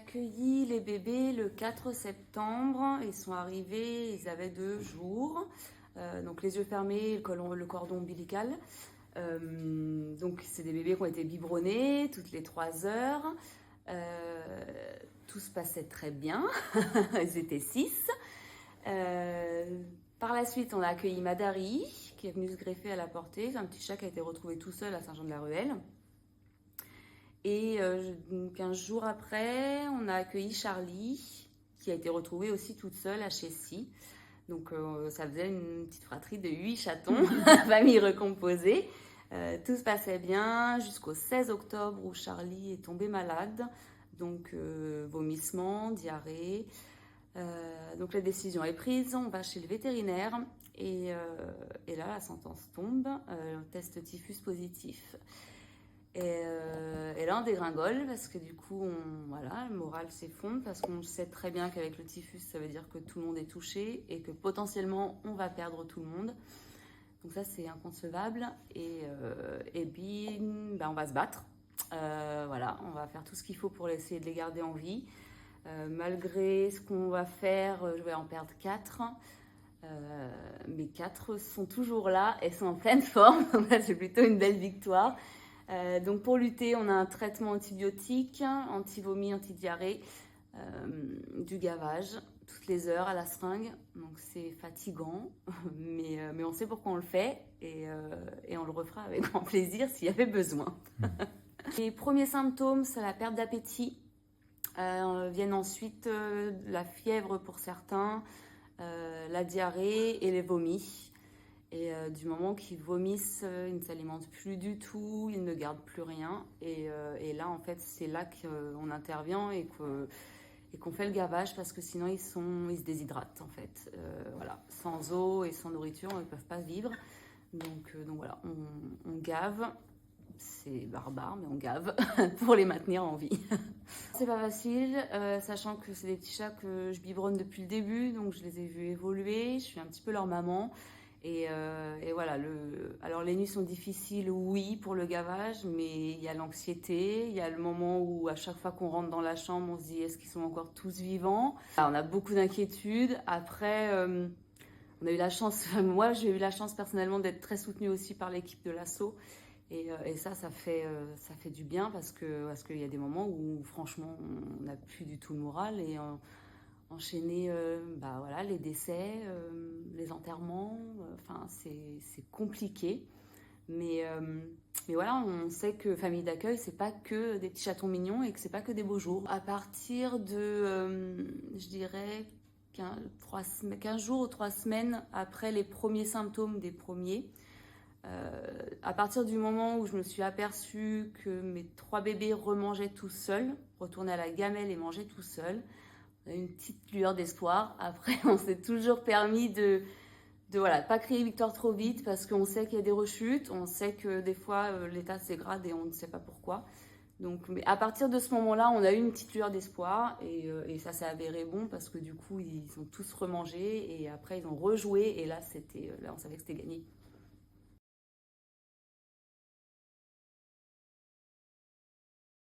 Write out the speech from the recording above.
accueilli les bébés le 4 septembre. Ils sont arrivés, ils avaient 2 jours. Donc les yeux fermés, le cordon ombilical. Donc c'est des bébés qui ont été biberonnés toutes les 3 heures. Tout se passait très bien. Ils étaient 6. Par la suite, on a accueilli Madari, qui est venu se greffer à la portée. C'est un petit chat qui a été retrouvé tout seul à Saint-Jean-de-la-Ruelle. Et 15 jours après, on a accueilli Charlie, qui a été retrouvée aussi toute seule à Chessy. Donc ça faisait une petite fratrie de 8 chatons, famille recomposée. Tout se passait bien jusqu'au 16 octobre où Charlie est tombé malade. Donc vomissement, diarrhée. Donc la décision est prise, on va chez le vétérinaire et là la sentence tombe, test typhus positif. Et là on dégringole parce que du coup voilà, le moral s'effondre parce qu'on sait très bien qu'avec le typhus ça veut dire que tout le monde est touché et que potentiellement on va perdre tout le monde. Donc ça c'est inconcevable et puis on va se battre. Voilà, on va faire tout ce qu'il faut pour essayer de les garder en vie. Malgré ce qu'on va faire, je vais en perdre 4. Mais 4 sont toujours là et sont en pleine forme. Donc là, c'est plutôt une belle victoire. Donc pour lutter, on a un traitement antibiotique, anti-vomi, anti-diarrhée, du gavage toutes les heures à la seringue. Donc c'est fatigant, mais on sait pourquoi on le fait et on le refera avec grand plaisir s'il y avait besoin. Les premiers symptômes, c'est la perte d'appétit. Viennent ensuite la fièvre pour certains, la diarrhée et les vomis. Et du moment qu'ils vomissent, ils ne s'alimentent plus du tout, ils ne gardent plus rien. Et là, en fait, c'est là qu'on intervient et qu'on fait le gavage parce que sinon, ils se déshydratent, en fait. Voilà. Sans eau et sans nourriture, ils ne peuvent pas vivre. Donc voilà, on gave. C'est barbare, mais on gave pour les maintenir en vie. C'est pas facile, sachant que c'est des petits chats que je biberonne depuis le début, donc je les ai vus évoluer, je suis un petit peu leur maman. Et voilà, alors les nuits sont difficiles, oui, pour le gavage, mais il y a l'anxiété, il y a le moment où à chaque fois qu'on rentre dans la chambre, on se dit est-ce qu'ils sont encore tous vivants? Alors, on a beaucoup d'inquiétudes. Après, on a eu la chance, moi j'ai eu la chance personnellement d'être très soutenue aussi par l'équipe de l'assaut. Et ça fait du bien parce qu'il y a des moments où franchement on n'a plus du tout le moral et enchaîner voilà, les décès, les enterrements, enfin c'est compliqué. Mais voilà, on sait que famille d'accueil, c'est pas que des petits chatons mignons et que c'est pas que des beaux jours. À partir de, je dirais, 15 jours ou 3 semaines après les premiers symptômes des premiers, à partir du moment où je me suis aperçue que mes 3 bébés remangeaient tout seuls, retournaient à la gamelle et mangeaient tout seuls, on a eu une petite lueur d'espoir. Après, on s'est toujours permis de voilà, pas crier victoire trop vite parce qu'on sait qu'il y a des rechutes, on sait que des fois l'état se dégrade et on ne sait pas pourquoi. Donc, mais à partir de ce moment-là, on a eu une petite lueur d'espoir et ça s'est avéré bon parce que du coup, ils ont tous remangé et après ils ont rejoué et là, on savait que c'était gagné.